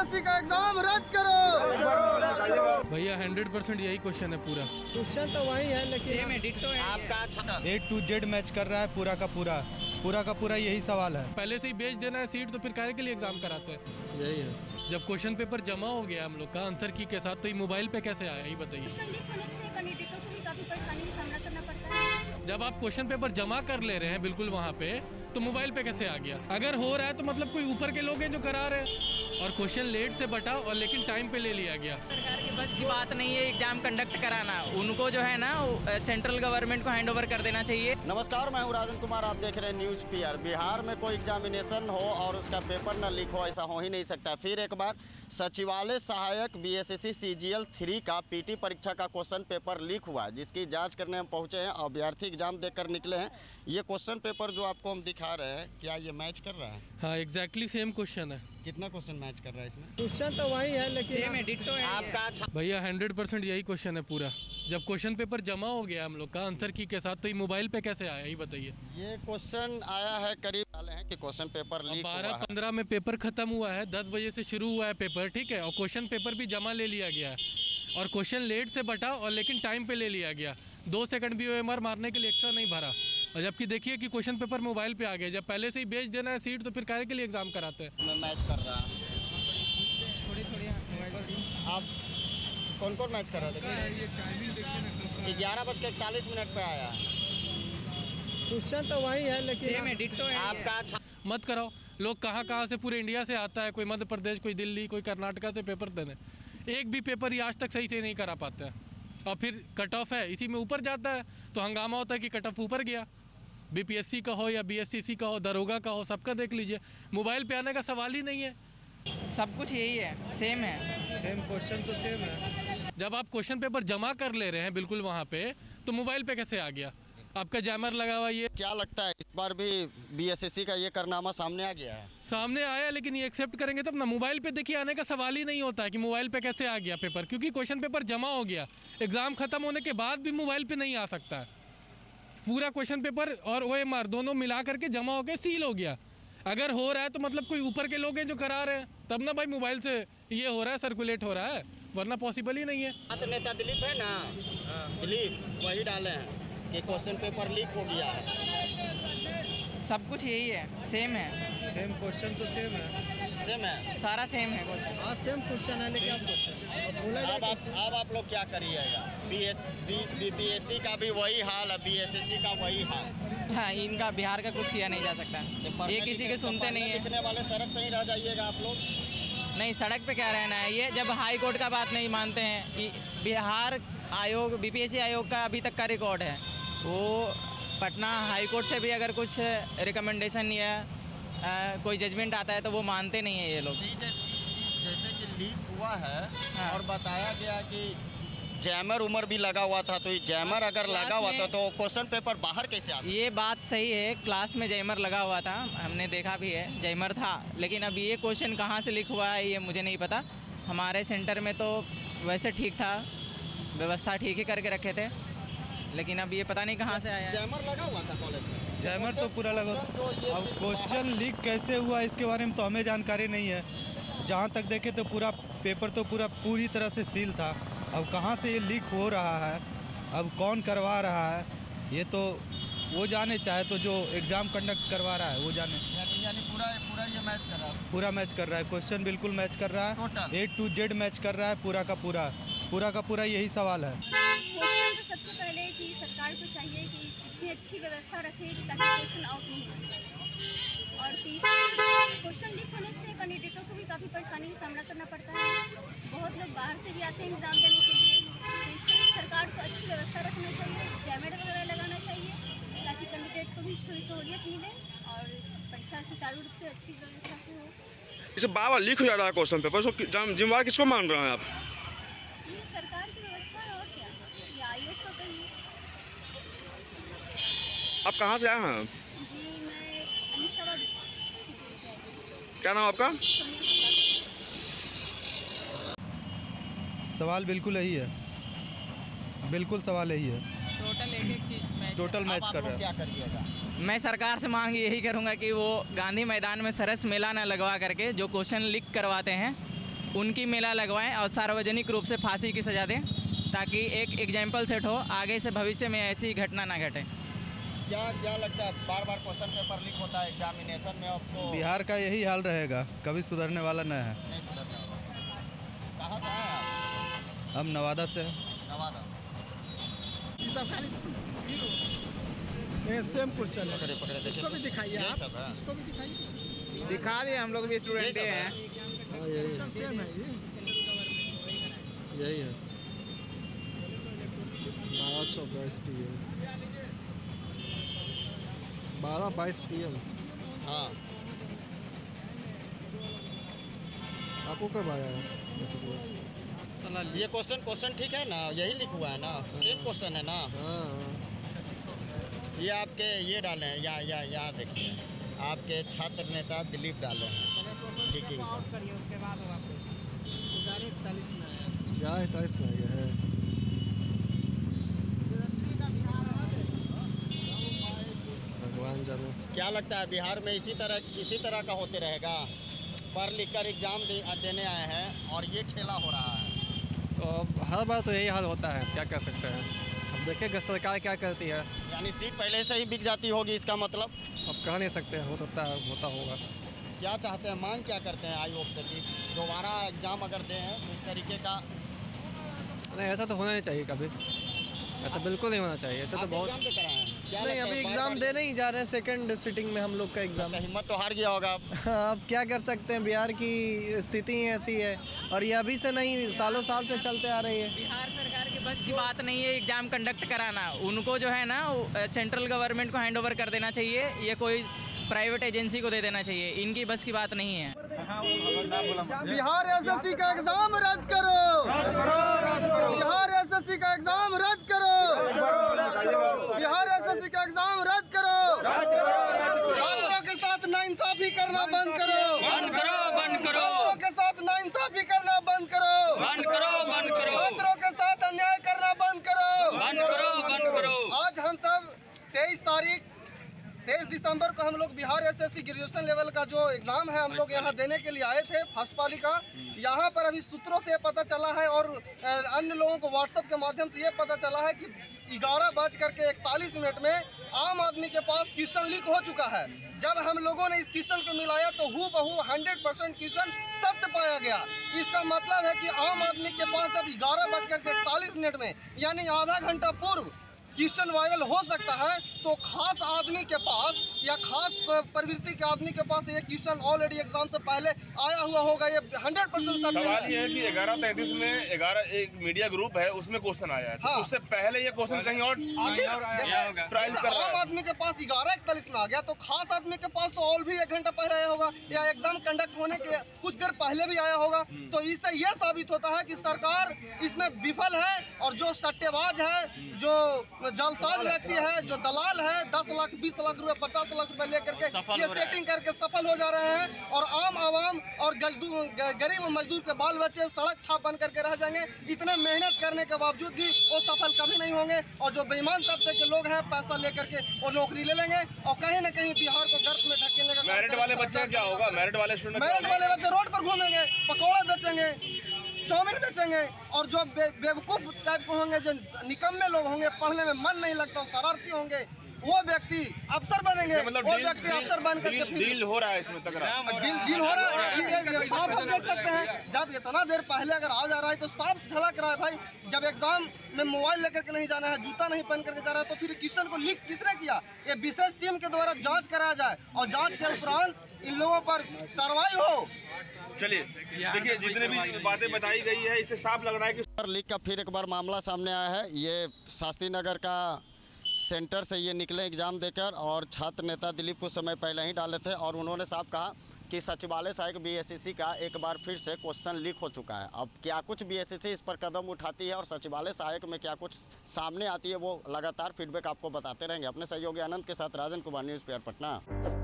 SSC का exam रद्द करो। भैया 100% यही क्वेश्चन है पूरा। क्वेश्चन तो वही है लेकिन आपका A to Z मैच कर रहा है पूरा का पूरा यही सवाल है। पहले से ही बेच देना है सीट तो फिर काहे के लिए एग्जाम कराते हैं। यही है। जब क्वेश्चन पेपर जमा हो गया हम लोग का आंसर की के साथ, तो ये मोबाइल पे कैसे आया ये बताइए। क्वेश्चन लीक होने से कैंडिडेटों को भी काफी परेशानी का सामना करना पड़ता है। जब आप क्वेश्चन पेपर जमा कर ले रहे हैं बिल्कुल वहाँ पे, तो मोबाइल पे कैसे आ गया। अगर हो रहा है तो मतलब कोई ऊपर के लोग हैं जो करा रहे हैं, और क्वेश्चन लेट से बटा और लेकिन टाइम पे ले लिया गया। सरकार की बस की बात नहीं है एग्जाम कंडक्ट कराना, उनको जो है ना सेंट्रल गवर्नमेंट को हैंडओवर कर देना चाहिए। नमस्कार, मैं हूं राजन कुमार, आप देख रहे हैं न्यूज़ पीआर। बिहार में कोई एग्जामिनेशन हो और उसका पेपर न लीक हो, ऐसा हो ही नहीं सकता। फिर एक बार सचिवालय सहायक बीएसएससी सीजीएल 3 का पीटी परीक्षा का क्वेश्चन पेपर लीक हुआ, जिसकी जांच करने हम पहुंचे हैं और अभ्यर्थी एग्जाम देकर निकले हैं। ये क्वेश्चन पेपर जो आपको हम दिखा रहे हैं, क्या ये मैच कर रहा है? हाँ, एग्जैक्टली सेम क्वेश्चन है। कितना क्वेश्चन मैच कर रहा है इसमें? क्वेश्चन तो वही है लेकिन आपका भैया 100% यही क्वेश्चन है पूरा। जब क्वेश्चन पेपर जमा हो गया हम लोग का आंसर की के साथ, तो ये मोबाइल पे कैसे आया ये बताइए। ये क्वेश्चन आया है, करीब डाले हैं कि क्वेश्चन पेपर लीक हुआ है। 12-15 में पेपर खत्म हुआ है, 10 बजे से शुरू हुआ है पेपर, ठीक है, और क्वेश्चन पेपर भी जमा ले लिया गया है, और क्वेश्चन लेट से बटा और लेकिन टाइम पे ले लिया गया। 2 सेकंड भी ओएमआर मारने के लिए एक्स्ट्रा नहीं भरा। और जबकि देखिए कि क्वेश्चन पेपर मोबाइल पे आ गया। जब पहले से ही बेच देना है सीट तो फिर काहे के लिए एग्जाम कराते हैं। मैं मैच कर रहा है। आप कौन कौन मैच कर रहे थे? 11:41 पे आया है। क्वेश्चन तो वही है लेकिन आपका मत कराओ। लोग कहाँ से पूरे इंडिया से आता है, कोई मध्य प्रदेश, कोई दिल्ली, कोई कर्नाटका से पेपर देने। एक भी पेपर ये आज तक सही से नहीं करा पाते हैं, और फिर कट ऑफ है इसी में ऊपर जाता है, तो हंगामा होता है कि कट ऑफ ऊपर गया। बीपीएससी का हो या बीएससीसी का हो, दरोगा का हो, सबका देख लीजिए। मोबाइल पे आने का सवाल ही नहीं है। सब कुछ यही है, सेम है, सेम क्वेश्चन तो सेम है। जब आप क्वेश्चन पेपर जमा कर ले रहे हैं बिल्कुल वहाँ पे, तो मोबाइल पे कैसे आ गया। आपका जैमर लगा हुआ ये। क्या लगता है इस बार भी बीएसएससी का ये कारनामा सामने आ गया है? सामने आया, लेकिन ये एक्सेप्ट करेंगे तब ना। मोबाइल पे देखिए आने का सवाल ही नहीं होता है कि मोबाइल पे कैसे आ गया पेपर, क्योंकि क्वेश्चन पेपर जमा हो गया। एग्जाम खत्म होने के बाद भी मोबाइल पे नहीं आ सकता है। पूरा क्वेश्चन पेपर और ओएमआर दोनों मिला करके जमा होकर सील हो गया। अगर हो रहा है तो मतलब कोई ऊपर के लोग हैं जो करा रहे हैं, तब ना भाई मोबाइल से ये हो रहा है, सर्कुलेट हो रहा है, वरना पॉसिबल ही नहीं है। तो नेता दिलीप है ना, दिलीप वही डाले हैं कि क्वेश्चन पेपर लीक हो गया है। सब कुछ यही है, सेम है, सेम क्वेश्चन तो सेम है। सेम है, सारा सेम है क्वेश्चन। हाँ सेम क्वेश्चन है लेकिन अब बोला जाए अब आप लोग क्या करिएगा? बीपीएससी का भी वही हाल है, बीएसएससी का वही हाल। हाँ, इनका बिहार का कुछ किया नहीं जा सकता, ये किसी के सुनते नहीं है। लिखने वाले सड़क पे ही रह जाइएगा आप लोग। नहीं, सड़क पे क्या रहना है, ये जब हाई कोर्ट का बात नहीं मानते हैं। बिहार आयोग, बीपीएससी आयोग का अभी तक का रिकॉर्ड है, वो पटना हाई कोर्ट से भी अगर कुछ रिकमेंडेशन या कोई जजमेंट आता है तो वो मानते नहीं है ये लोग। जैसे कि लीक हुआ है, हाँ। और बताया गया कि जैमर उमर भी लगा हुआ था, तो ये जैमर अगर लगा हुआ था तो क्वेश्चन पेपर बाहर कैसे आ सकता? ये बात सही है, क्लास में जैमर लगा हुआ था, हमने देखा भी है, जैमर था। लेकिन अब ये क्वेश्चन कहाँ से लीक हुआ है ये मुझे नहीं पता। हमारे सेंटर में तो वैसे ठीक था, व्यवस्था ठीक ही करके रखे थे, लेकिन अब ये पता नहीं कहाँ से आया। जैमर लगा हुआ था कॉलेज में? जैमर तो पूरा लगा। अब क्वेश्चन लीक कैसे हुआ इसके बारे में तो हमें जानकारी नहीं है। जहाँ तक देखे तो पूरा पेपर तो पूरी तरह से सील था। अब कहाँ से ये लीक हो रहा है, अब कौन करवा रहा है, ये तो वो जाने, चाहे तो जो एग्ज़ाम कंडक्ट करवा रहा है वो जाने। यानी पूरा ये मैच कर रहा है? पूरा मैच कर रहा है, क्वेश्चन बिल्कुल मैच कर रहा है, total A to Z match कर रहा है पूरा का पूरा यही सवाल है। क्वेश्चन तो सबसे पहले कि सरकार को चाहिए कि इतनी अच्छी व्यवस्था रखे कि ताकि क्वेश्चन आउट नहीं हो। और तीसरा, क्वेश्चन लीक होने से कैंडिडेटों को भी काफ़ी परेशानी का सामना करना पड़ता है। बहुत लोग बाहर से भी आते हैं एग्ज़ाम देने के लिए, तो इसलिए सरकार को अच्छी व्यवस्था रखना चाहिए, जैमर वगैरह लगाना चाहिए, ताकि कैंडिडेट को भी थोड़ी सहूलियत मिले और परीक्षा सुचारू रूप से अच्छी व्यवस्था से हो। इसे बार बार लीक हो जा रहा है क्वेश्चन पेपर, उसको जिम्मेवार किसको मान रहे हैं आप? ये सरकार की व्यवस्था है और क्या, ये आयोग का कहिए। आप कहाँ से आए हैं? जी मैं अनिशाबाद सिटी से आई हूँ। क्या नाम आपका? सोनिया सरकार। सवाल बिल्कुल यही है, बिल्कुल सवाल यही है। टोटल एक चीज़ टोटल मैच कर रहा है। क्या करिएगा? मैं सरकार से मांग यही करूंगा कि वो गांधी मैदान में सरस मेला न लगवा करके जो क्वेश्चन लीक करवाते हैं उनकी मेला लगवाएं और सार्वजनिक रूप से फांसी की सज़ा दें, ताकि एक एग्जाम्पल सेट हो, आगे से भविष्य में ऐसी घटना ना घटे। क्या लगता है, बार बार क्वेश्चन पेपर लीक होता है एग्जामिनेशन में, अब तो बिहार का यही हाल रहेगा, कभी सुधरने वाला नहीं है। नहीं सुधरने वाला। कहाँ से आए आप? हम नवादा से हैं। नवादा। ये सेम क्वेश्चन है। पकड़े पकड़े इसको भी दिखाइए ये आप। सब है। इसको भी दिखाइए। दिखा दिए, हम लोग भी स्टूडेंट ये सब हैं। हाँ, यही सेम है ये। यही है 12:22 PM 12:22 PM। हाँ, आपको कब आया है मैसेज? ये क्वेश्चन ठीक है ना, यही लिखा हुआ है ना, सेम क्वेश्चन है ना। हाँ, ये आपके ये डाले हैं, यहाँ देखिए, आपके छात्र नेता दिलीप डाले हैं। ठीक है, 41 में आ गया है। भगवान जाने। क्या लगता है बिहार में इसी तरह का होते रहेगा? पढ़ लिख कर एग्जाम देने आए हैं और ये खेला हो रहा है। तो हर बार तो यही हाल होता है, क्या कर सकते हैं। अब देखेंगे सरकार क्या करती है। यानी सीट पहले से ही बिक जाती होगी, इसका मतलब? अब कह नहीं सकते, हो सकता है होता होगा। क्या चाहते हैं, मांग क्या करते हैं आयोग से कि दोबारा एग्ज़ाम अगर दें तो इस तरीके का? नहीं, ऐसा तो होना नहीं चाहिए कभी, ऐसा बिल्कुल नहीं होना चाहिए। ऐसा तो बहुत एग्जाम दे कर आए हैं? क्या नहीं, लगता अभी है, एग्ज़ाम देने ही जा रहे हैं, सेकंड सिटिंग में हम लोग का एग्ज़ाम। हिम्मत तो हार गया होगा अब। अब क्या कर सकते हैं, बिहार की स्थिति ही ऐसी है, और ये अभी से नहीं, सालों साल से चलते आ रही है। बिहार सरकार की बस की बात नहीं है एग्ज़ाम कंडक्ट कराना, उनको जो है ना सेंट्रल गवर्नमेंट को हैंड ओवर कर देना चाहिए, ये कोई प्राइवेट एजेंसी को दे देना चाहिए, इनकी बस की बात नहीं है। बिहार एसएससी का एग्ज़ाम रद्द करो, बिहार एसएससी का एग्ज़ाम रद्द करो, बिहार एसएससी का एग्ज़ाम रद्द करो, छात्रों के साथ नाइंसाफी करना बंद करो, छात्रों के साथ नाइंसाफी करना बंद करो, छात्रों के साथ अन्याय करना बंद करो। आज हम सब 23 दिसंबर को हम लोग बिहार एसएससी ग्रेजुएशन लेवल का जो एग्ज़ाम है, हम लोग यहाँ देने के लिए आए थे, फर्स्ट पाली का। यहाँ पर अभी सूत्रों से ये पता चला है और अन्य लोगों को व्हाट्सएप के माध्यम से ये पता चला है कि 11:41 में आम आदमी के पास क्वेश्चन लीक हो चुका है। जब हम लोगों ने इस क्वेश्चन को मिलाया तो हूबहू 100% क्वेश्चन सत्य पाया गया। इसका मतलब है कि आम आदमी के पास जब 11:41 में यानी आधा घंटा पूर्व क्वेश्चन वायरल हो सकता है, तो खास आदमी के पास या खास प्रवृत्ति के आदमी के पास ये क्वेश्चन ऑलरेडी एग्जाम से पहले आया हुआ होगा। ये 100% सवाल ये है कि 11:33 में 11 एक मीडिया ग्रुप है, उसमें क्वेश्चन आया है। हाँ। तो उससे पहले ये क्वेश्चन कहीं और ट्रायल कर रहा आम है। आदमी के पास 11:41 में आ गया, तो खास आदमी के पास तो और भी 1 घंटा पहले आया होगा, या एग्जाम कंडक्ट होने के कुछ देर पहले भी आया होगा। तो इससे ये साबित होता है कि सरकार इसमें विफल है, और जो सट्टेबाज है, जो जालसाज व्यक्ति है, जो दलाल है, 10 लाख 20 लाख रुपए 50 लाख रुपए लेकर के ये सेटिंग करके सफल हो जा रहे हैं, और आम आवाम और गरीब मजदूर के बाल बच्चे सड़क छाप बन करके रह जाएंगे। इतने मेहनत करने के बावजूद भी वो सफल कभी नहीं होंगे, और जो बेईमान तबके के लोग हैं पैसा लेकर के वो नौकरी ले लेंगे, और कहीं न कहीं बिहार को गर्त में ढकेलने का। मेरिट वाले बच्चे क्या होगा? मेरिट वाले बच्चे रोड पर घूमेंगे, पकौड़े बेचेंगे, चाउमीन बेचेंगे, और जो बेवकूफ़ टाइप के होंगे, जो निकम्मे लोग होंगे, पढ़ने में मन नहीं लगता, शरारती होंगे, वो व्यक्ति अफसर बनेंगे। मतलब वो व्यक्ति अफसर बन करके डील हो रहा है इसमें, डील हो रहा है। ये साफ हम देख सकते हैं, जब इतना देर पहले अगर आ जा रहा है तो साफ झलक रहा है भाई। जब एग्जाम में मोबाइल लेकर के नहीं जाना है, जूता नहीं पहन करके जा रहा है, तो फिर क्वेश्चन को लीक किसने किया? ये विशेष टीम के द्वारा जाँच कराया जाए, और जाँच के उपरांत इन लोगों पर कार्रवाई हो। चलिए देखिए, जितने भी बातें बताई गई है, इससे साफ लग रहा है कि लीक का फिर एक बार मामला सामने आया है। ये शास्त्री नगर का सेंटर से ये निकले एग्ज़ाम देकर, और छात्र नेता दिलीप कुछ समय पहले ही डाले थे, और उन्होंने साफ कहा कि सचिवालय सहायक बीएसएससी का एक बार फिर से क्वेश्चन लीक हो चुका है। अब क्या कुछ बीएसएससी इस पर कदम उठाती है और सचिवालय सहायक में क्या कुछ सामने आती है, वो लगातार फीडबैक आपको बताते रहेंगे। अपने सहयोगी आनंद के साथ राजन कुमार, न्यूज़ पेपर पटना।